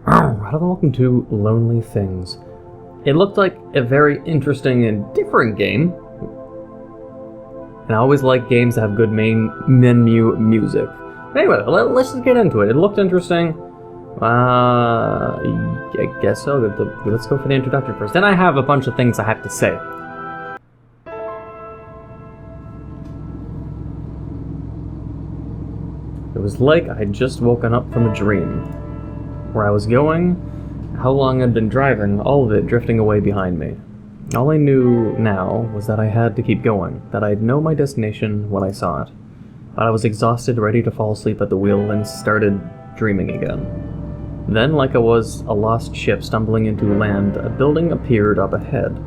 Welcome to Lonely Things. It looked like a very interesting and different game. And I always like games that have good main menu music. Anyway, let's just get into it. It looked interesting. I guess so. Let's go for the introduction first. Then I have a bunch of things I have to say. It was like I had just woken up from a dream. Where I was going, how long I'd been driving, all of it drifting away behind me. All I knew now was that I had to keep going, that I'd know my destination when I saw it. But I was exhausted, ready to fall asleep at the wheel, and started dreaming again. Then, like I was a lost ship stumbling into land, a building appeared up ahead.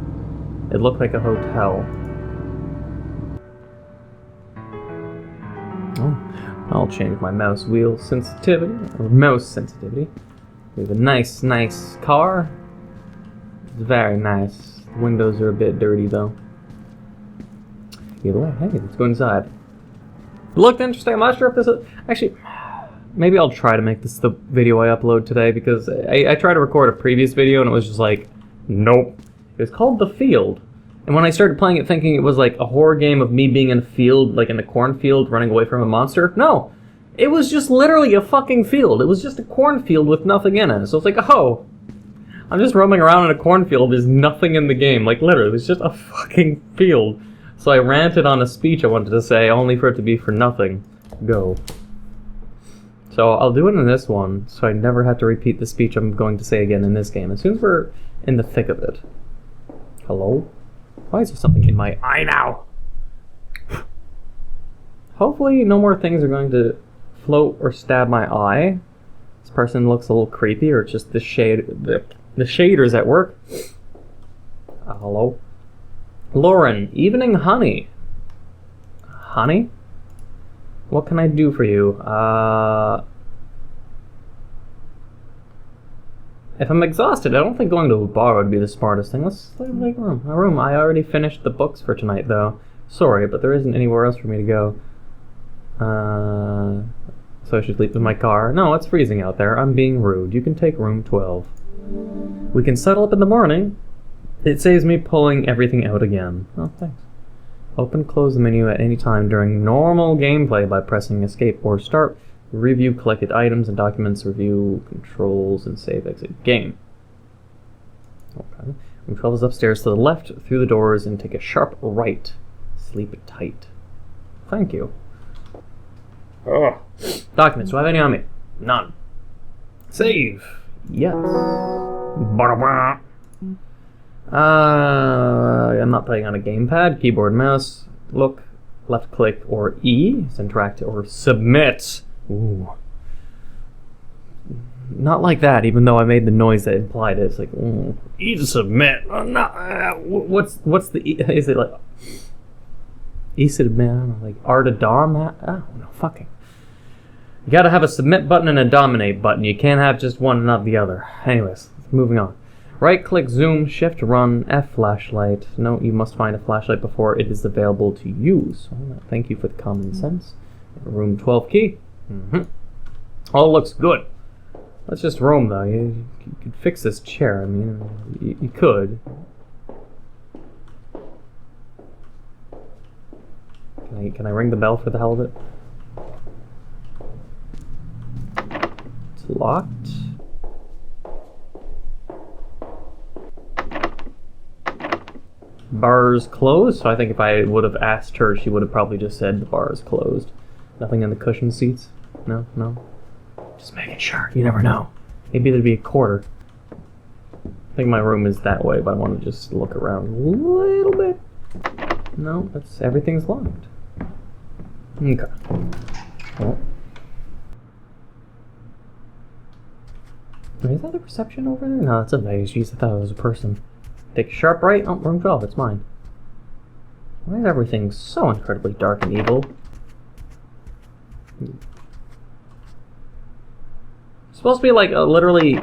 It looked like a hotel. Oh, I'll change my mouse wheel sensitivity, or mouse sensitivity. We have a nice car. It's very nice. The windows are a bit dirty though. Either way, hey, let's go inside. It looked interesting. I'm not sure if this is... Actually, maybe I'll try to make this the video I upload today, because I tried to record a previous video and it was just like, nope. It was called The Field. And when I started playing it thinking it was like a horror game of me being in a field, like in a cornfield, running away from a monster. No! It was just literally a fucking field. It was just a cornfield with nothing in it. So it's like, oh, I'm just roaming around in a cornfield. There's nothing in the game. Like, literally, it was just a fucking field. So I ranted on a speech I wanted to say, only for it to be for nothing. Go. So I'll do it in this one, so I never have to repeat the speech I'm going to say again in this game, as soon as we're in the thick of it. Hello? Why is there something in my eye now? Hopefully no more things are going to float or stab my eye. This person looks a little creepy, or it's just the shade, the shaders at work. Hello? Lauren, evening honey. Honey? What can I do for you? If I'm exhausted, I don't think going to a bar would be the smartest thing. Let's make room. A room. I already finished the books for tonight, though. Sorry, but there isn't anywhere else for me to go. So I should sleep in my car. No, it's freezing out there. I'm being rude. You can take room 12. We can settle up in the morning. It saves me pulling everything out again. Oh, thanks. Open, close the menu at any time during normal gameplay by pressing escape or start. Review collected items and documents. Review controls and save exit game. Okay. Room 12 is upstairs to the left through the doors and take a sharp right. Sleep tight. Thank you. Oh. Documents. Do I have any on me? None. Save. Yes. I'm not playing on a gamepad. Keyboard, mouse. Look. Left click or E. To interact or submit. Ooh. Not like that, even though I made the noise that implied it. It's like, E to submit. What's the E? Is it like E to submit? Like R to dom? Oh, no, fucking. You gotta have a submit button and a dominate button. You can't have just one and not the other. Anyways, moving on. Right click, zoom, shift, run, F flashlight. No, you must find a flashlight before it is available to use. Well, thank you for the common sense. Room 12 key. All looks good. Let's just roam though. You could fix this chair. I mean, you could. Can I ring the bell for the hell of it? It's locked. Bar's closed, so I think if I would have asked her, she would have probably just said the bar is closed. Nothing in the cushion seats? No? Just making sure. You never know. Maybe there'd be a quarter. I think my room is that way, but I want to just look around a little bit. No, everything's locked. Okay. Well. Is that a reception over there? No, that's a vase. Jeez, I thought it was a person. Take a sharp right. Oh, room 12. It's mine. Why is everything so incredibly dark and evil? It's supposed to be like literally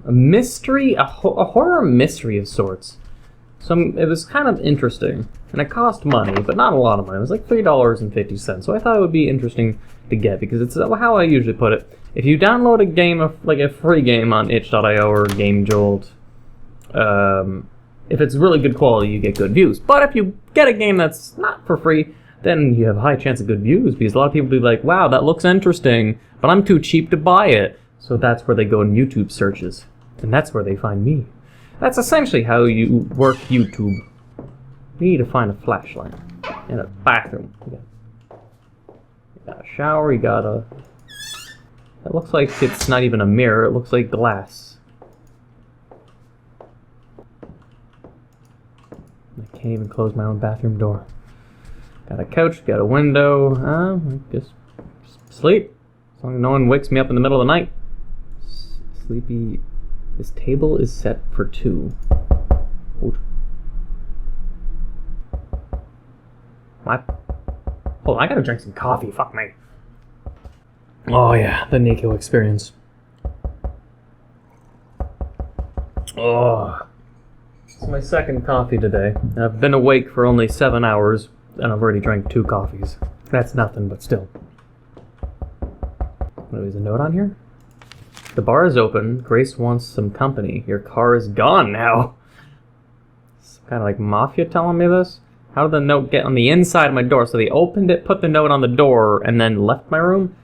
a mystery, a horror mystery of sorts. So it was kind of interesting, and it cost money, but not a lot of money. It was like $3.50. So I thought it would be interesting to get, because it's how I usually put it. If you download a game, like a free game on itch.io or gamejolt, if it's really good quality, you get good views. But if you get a game that's not for free, then you have a high chance of good views, because a lot of people be like, wow, that looks interesting, but I'm too cheap to buy it. So that's where they go in YouTube searches, and that's where they find me. That's essentially how you work YouTube. You need to find a flashlight in a bathroom. You got a shower, you got a... It looks like it's not even a mirror, it looks like glass. I can't even close my own bathroom door. Got a couch, got a window. Just sleep. As long as no one wakes me up in the middle of the night. Sleepy. This table is set for 2. Ooh. What? Hold on, I gotta drink some coffee. Fuck me. Oh yeah, the Neco experience. Oh. It's my second coffee today. I've been awake for only 7 hours, and I've already drank 2 coffees. That's nothing, but still. There's a note on here? The bar is open. Grace wants some company. Your car is gone now. It's kind of like mafia telling me this. How did the note get on the inside of my door? So they opened it, put the note on the door, and then left my room?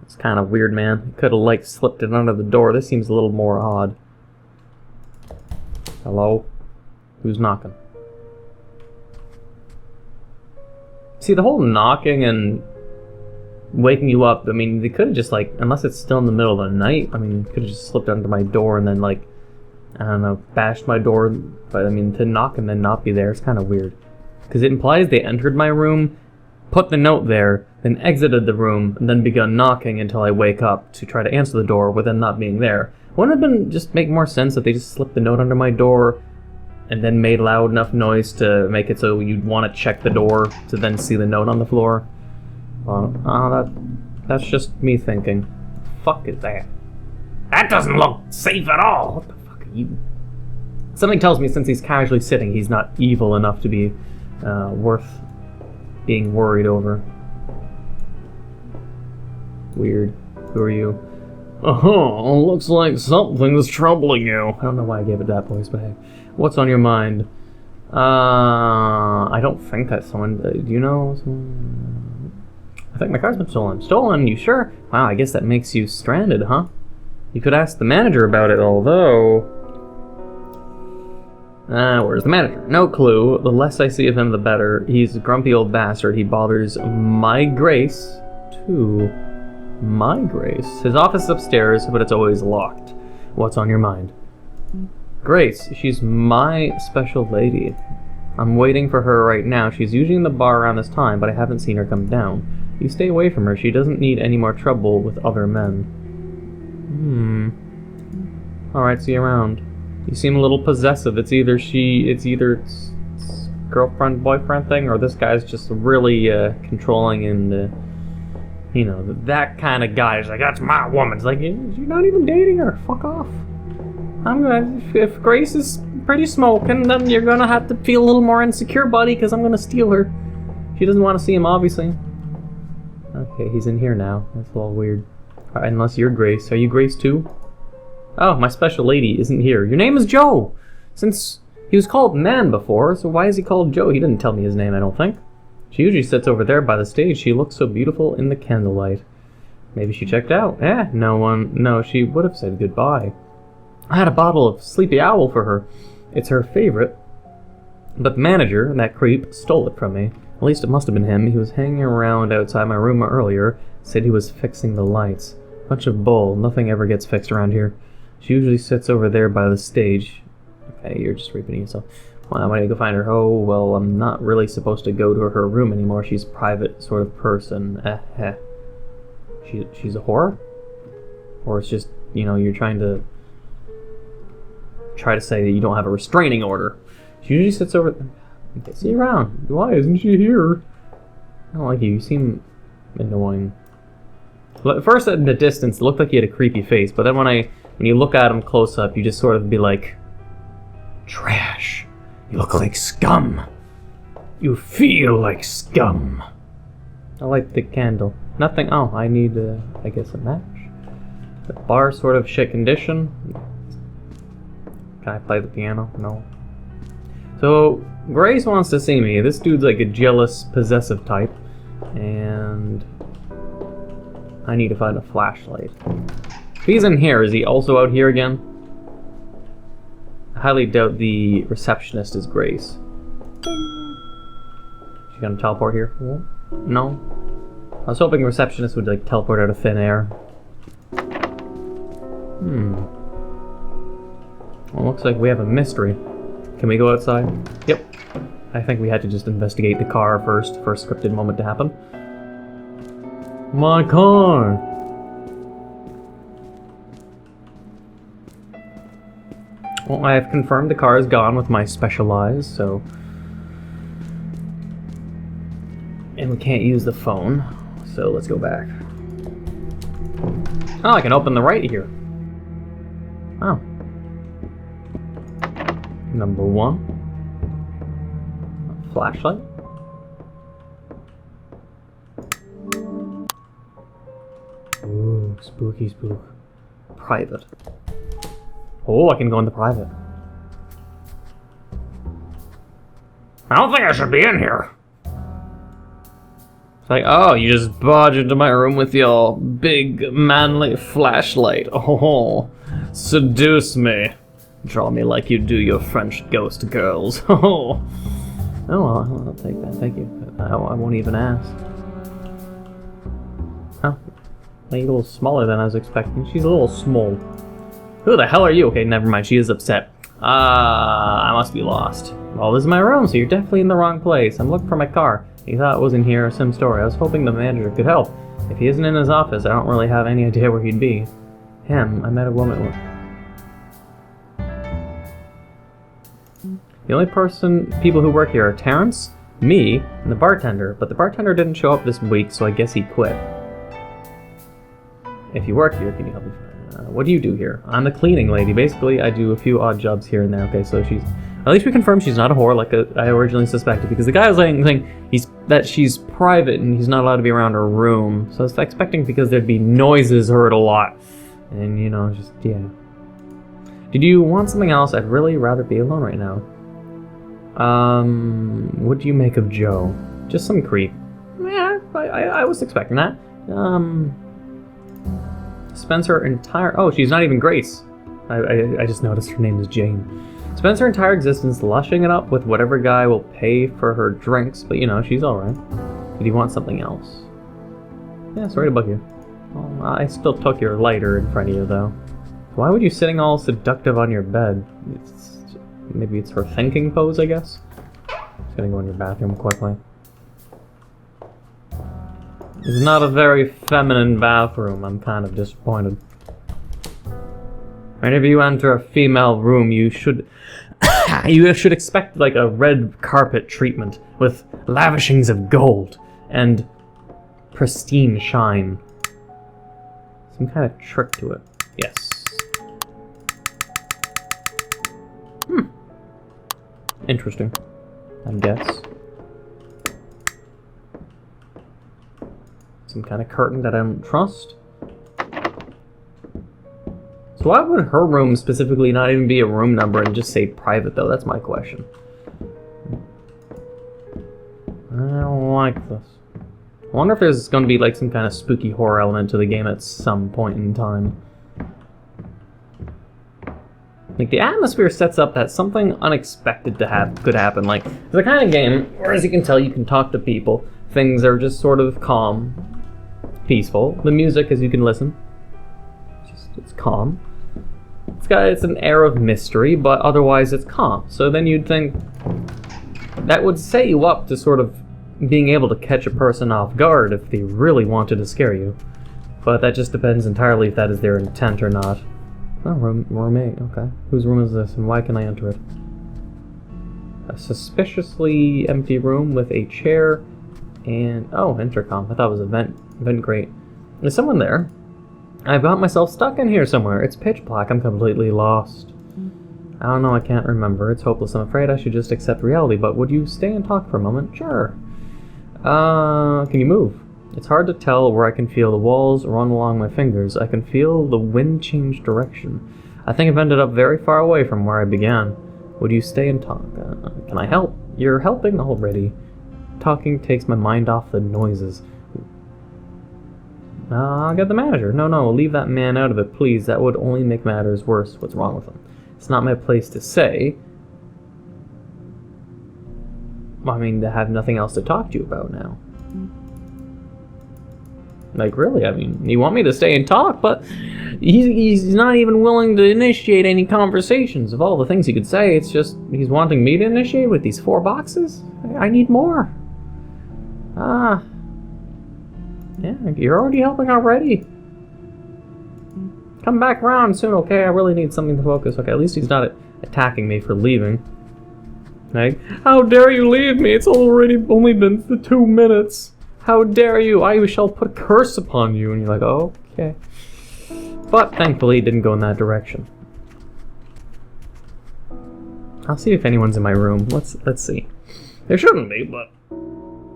It's kind of weird, man. Could have, like, slipped it under the door. This seems a little more odd. Hello? Who's knocking? See, the whole knocking and waking you up, I mean, they could have just, like, unless it's still in the middle of the night, I mean, could have just slipped under my door and then, like, I don't know, bashed my door. But, I mean, to knock and then not be there is kind of weird. Because it implies they entered my room, put the note there, then exited the room, and then begun knocking until I wake up to try to answer the door with them not being there. Wouldn't it have been just make more sense if they just slipped the note under my door and then made loud enough noise to make it so you'd want to check the door to then see the note on the floor? That's just me thinking. Fuck is that? That doesn't look safe at all! What the fuck are you? Something tells me since he's casually sitting, he's not evil enough to be worth being worried over. Weird. Who are you? Looks like something's troubling you. I don't know why I gave it that voice, but hey. What's on your mind? I don't think that's someone... do you know someone? I think my car's been stolen. Stolen? You sure? Wow, I guess that makes you stranded, huh? You could ask the manager about it, although... where's the manager? No clue. The less I see of him, the better. He's a grumpy old bastard. He bothers my Grace, too. My Grace? His office is upstairs, but it's always locked. What's on your mind? Grace, she's my special lady. I'm waiting for her right now. She's usually in the bar around this time, but I haven't seen her come down. You stay away from her. She doesn't need any more trouble with other men. Alright, see you around. You seem a little possessive. It's either girlfriend, boyfriend thing, or this guy's just really controlling and, you know, that kind of guy is like, that's my woman. It's like, you're not even dating her. Fuck off. If Grace is pretty smoking, then you're gonna have to feel a little more insecure, buddy, because I'm gonna steal her. She doesn't want to see him, obviously. Okay, he's in here now. That's a little weird. Unless you're Grace. Are you Grace too? Oh, my special lady isn't here. Your name is Joe! Since he was called Man before, so why is he called Joe? He didn't tell me his name, I don't think. She usually sits over there by the stage. She looks so beautiful in the candlelight. Maybe she checked out. No, she would have said goodbye. I had a bottle of Sleepy Owl for her. It's her favorite. But the manager, that creep, stole it from me. At least it must have been him. He was hanging around outside my room earlier. Said he was fixing the lights. Bunch of bull. Nothing ever gets fixed around here. She usually sits over there by the stage. Okay, you're just repeating yourself. Well, why do you go find her? Oh, well, I'm not really supposed to go to her room anymore. She's a private sort of person. She's a whore? Or it's just, you know, you're trying to say that you don't have a restraining order. She usually sits over... Okay, see you around. Why isn't she here? I don't like you. You seem annoying. Well, at first, in the distance, it looked like he had a creepy face, but then when you look at him close up, you just sort of be like, trash. You look like scum. You feel like scum. I like the candle. Nothing. Oh, I need, I guess, a match. The bar's sort of shit condition. Can I play the piano? No. So, Grace wants to see me. This dude's like a jealous, possessive type. And I need to find a flashlight. If he's in here, is he also out here again? I highly doubt the receptionist is Grace. She gonna teleport here? No? I was hoping the receptionist would like teleport out of thin air. Well, looks like we have a mystery. Can we go outside? Yep. I think we had to just investigate the car first for a scripted moment to happen. My car! Well, I have confirmed the car is gone with my special eyes, so... And we can't use the phone, so let's go back. Oh, I can open the right here. Oh. Number 1. A flashlight. Ooh, spooky spook. Private. Oh, I can go into private. I don't think I should be in here. It's like, oh, you just barged into my room with your big, manly flashlight. Oh, seduce me. Draw me like you do your French ghost girls. Oh, well, I'll take that, thank you. I won't even ask. Oh, a little smaller than I was expecting. She's a little small. Who the hell are you? Okay, never mind, she is upset. I must be lost. Well, this is my room, so you're definitely in the wrong place. I'm looking for my car. He thought it was in here, some story. I was hoping the manager could help. If he isn't in his office, I don't really have any idea where he'd be. I met a woman. The only people who work here are Terrence, me, and the bartender. But the bartender didn't show up this week, so I guess he quit. If you work here, can you help me? What do you do here? I'm the cleaning lady. Basically, I do a few odd jobs here and there. Okay, so she's... At least we confirmed she's not a whore like I originally suspected, because the guy was saying that she's private and he's not allowed to be around her room. So I was expecting because there'd be noises heard a lot. And, you know, just, yeah. Did you want something else? I'd really rather be alone right now. What do you make of Joe? Just some creep. Yeah, I was expecting that. Spends her entire... Oh, she's not even Grace. I just noticed her name is Jane. Spends her entire existence lushing it up with whatever guy will pay for her drinks, but you know, she's alright. Did you want something else? Yeah, sorry to bug you. Oh, I still took your lighter in front of you, though. Why would you sitting all seductive on your bed? Maybe it's her thinking pose, I guess? Just gonna go in your bathroom quickly. It's not a very feminine bathroom. I'm kind of disappointed. Whenever you enter a female room, you should expect like a red carpet treatment with lavishings of gold and pristine shine. Some kind of trick to it. Yes. Interesting, I guess. Some kind of curtain that I don't trust. So why would her room specifically not even be a room number and just say private, though? That's my question. I don't like this. I wonder if there's going to be like some kind of spooky horror element to the game at some point in time. Like, the atmosphere sets up that something unexpected could happen. Like, it's the kind of game where, as you can tell, you can talk to people. Things are just sort of calm, peaceful. The music, as you can listen, it's calm. It's an air of mystery, but otherwise it's calm. So then you'd think that would set you up to sort of being able to catch a person off guard if they really wanted to scare you. But that just depends entirely if that is their intent or not. Oh, roommate, okay. Whose room is this and why can I enter it? A suspiciously empty room with a chair and... Oh, intercom. I thought it was a vent grate. Is someone there? I've got myself stuck in here somewhere. It's pitch black. I'm completely lost. I don't know, I can't remember. It's hopeless. I'm afraid I should just accept reality, but would you stay and talk for a moment? Sure. Can you move? It's hard to tell where I can feel the walls run along my fingers. I can feel the wind change direction. I think I've ended up very far away from where I began. Would you stay and talk? Can I help? You're helping already. Talking takes my mind off the noises. I'll get the manager. No, leave that man out of it, please. That would only make matters worse. What's wrong with him? It's not my place to say. I mean, to have nothing else to talk to you about now. Like, really? I mean, you want me to stay and talk, but he's not even willing to initiate any conversations. Of all the things he could say, it's just he's wanting me to initiate with these 4 boxes? I need more. Yeah, you're already helping already. Come back around soon, okay? I really need something to focus. Okay, at least he's not attacking me for leaving. Like, how dare you leave me? It's already only been 2 minutes. How dare you? I shall put a curse upon you. And you're like, oh, okay. But thankfully, it didn't go in that direction. I'll see if anyone's in my room. Let's see. There shouldn't be, but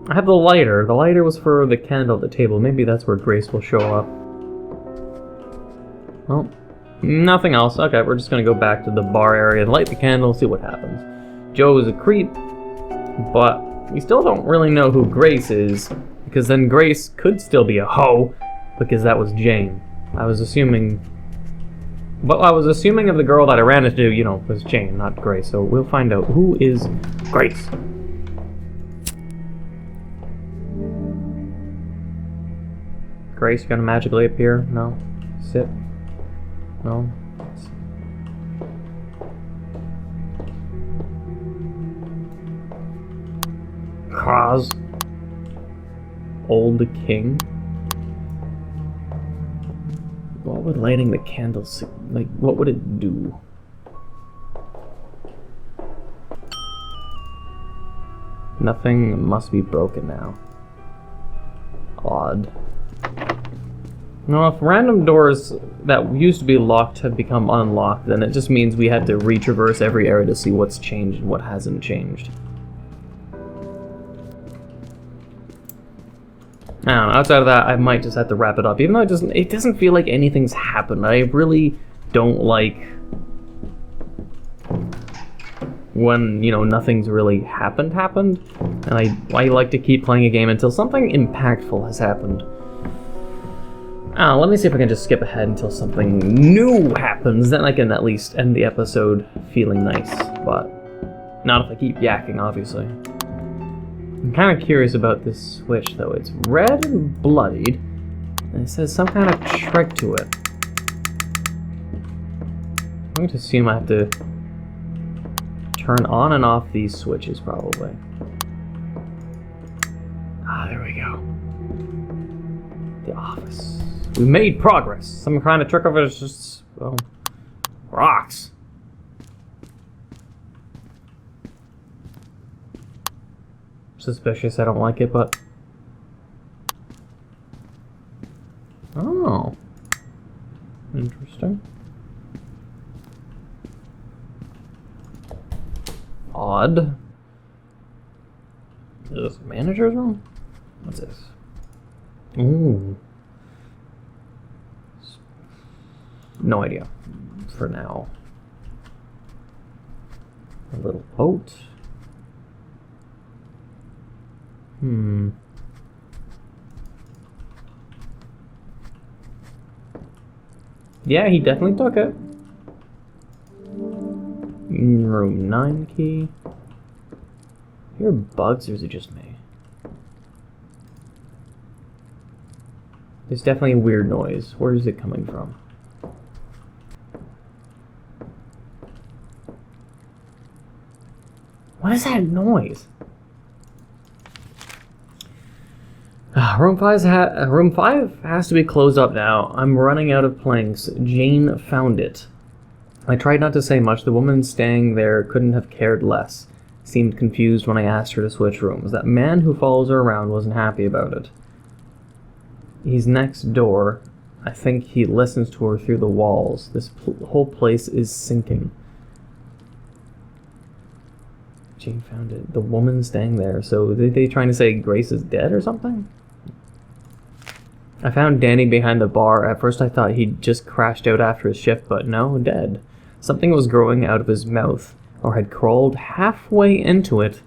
I have the lighter. The lighter was for the candle at the table. Maybe that's where Grace will show up. Well, nothing else. Okay, we're just gonna go back to the bar area and light the candle, see what happens. Joe is a creep, but we still don't really know who Grace is, because then Grace could still be a hoe, because that was Jane. I was assuming of the girl that I ran into, you know, was Jane, not Grace, so we'll find out who is Grace. Grace, you gonna magically appear? No. Sit. No. Cause. Old king. What would lighting the candles, like, what would it do? Nothing must be broken now. Odd. No, if random doors that used to be locked have become unlocked, then it just means we had to retraverse every area to see what's changed and what hasn't changed. I don't know, outside of that, I might just have to wrap it up, even though it doesn't feel like anything's happened. I really don't like when, you know, nothing's really happened, and I like to keep playing a game until something impactful has happened. Let me see if I can just skip ahead until something new happens, then I can at least end the episode feeling nice, but not if I keep yakking, obviously. I'm kind of curious about this switch, though. It's red and bloodied, and it says some kind of trick to it. I'm going to assume I have to turn on and off these switches, probably. There we go. The office. We made progress. Some kind of trick of it is just, well, rocks. Suspicious, I don't like it, but... Oh. Interesting. Odd. Is this the manager's room? What's this? Ooh. No idea. For now. A little boat. Yeah, he definitely took it. Room 9 key. Hear bugs, or is it just me? There's definitely a weird noise. Where is it coming from? What is that noise? Room 5 has to be closed up now. I'm running out of planks. Jane found it. I tried not to say much. The woman staying there couldn't have cared less. Seemed confused when I asked her to switch rooms. That man who follows her around wasn't happy about it. He's next door. I think he listens to her through the walls. This whole place is sinking. Jane found it. The woman staying there. So they trying to say Grace is dead or something? I found Danny behind the bar. At first I thought he'd just crashed out after his shift, but no, dead. Something was growing out of his mouth, or had crawled halfway into it.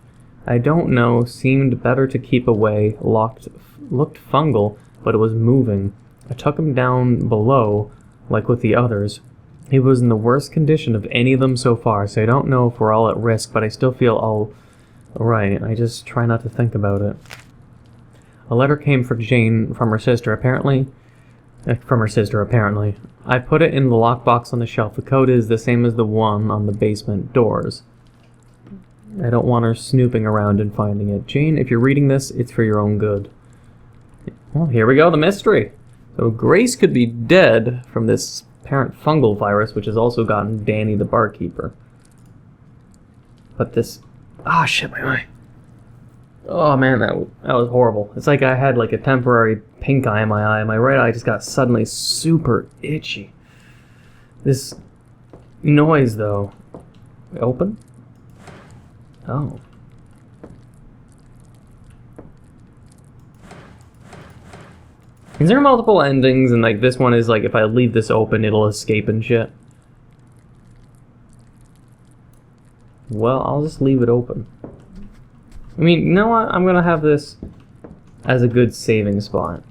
I don't know, seemed better to keep away, looked fungal, but it was moving. I took him down below, like with the others. He was in the worst condition of any of them so far, so I don't know if we're all at risk, but I still feel all right. I just try not to think about it. A letter came for Jane from her sister, apparently. I put it in the lockbox on the shelf. The code is the same as the one on the basement doors. I don't want her snooping around and finding it. Jane, if you're reading this, it's for your own good. Well, here we go, the mystery. So Grace could be dead from this apparent fungal virus, which has also gotten Danny the barkeeper. But this... Ah, shit, my eye. Oh man, that was horrible. It's like I had like a temporary pink eye in my eye. My right eye just got suddenly super itchy. This noise, though. Open? Oh. Is there multiple endings and like this one is like if I leave this open it'll escape and shit? Well, I'll just leave it open. I mean, you know what? I'm gonna have this as a good saving spot.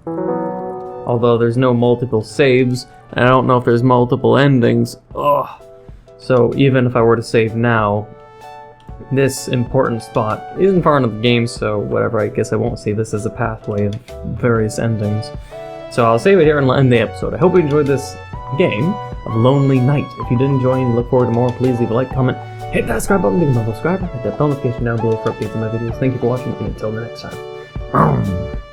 Although there's no multiple saves, and I don't know if there's multiple endings. Ugh. So even if I were to save now, this important spot isn't far enough the game, so whatever, I guess I won't see this as a pathway of various endings. So I'll save it here and end the episode. I hope you enjoyed this game of Lonely Night. If you did enjoy and look forward to more, please leave a like, comment, hit that subscribe button, become a subscriber, hit that bell notification down below for updates on my videos. Thank you for watching, and until the next time.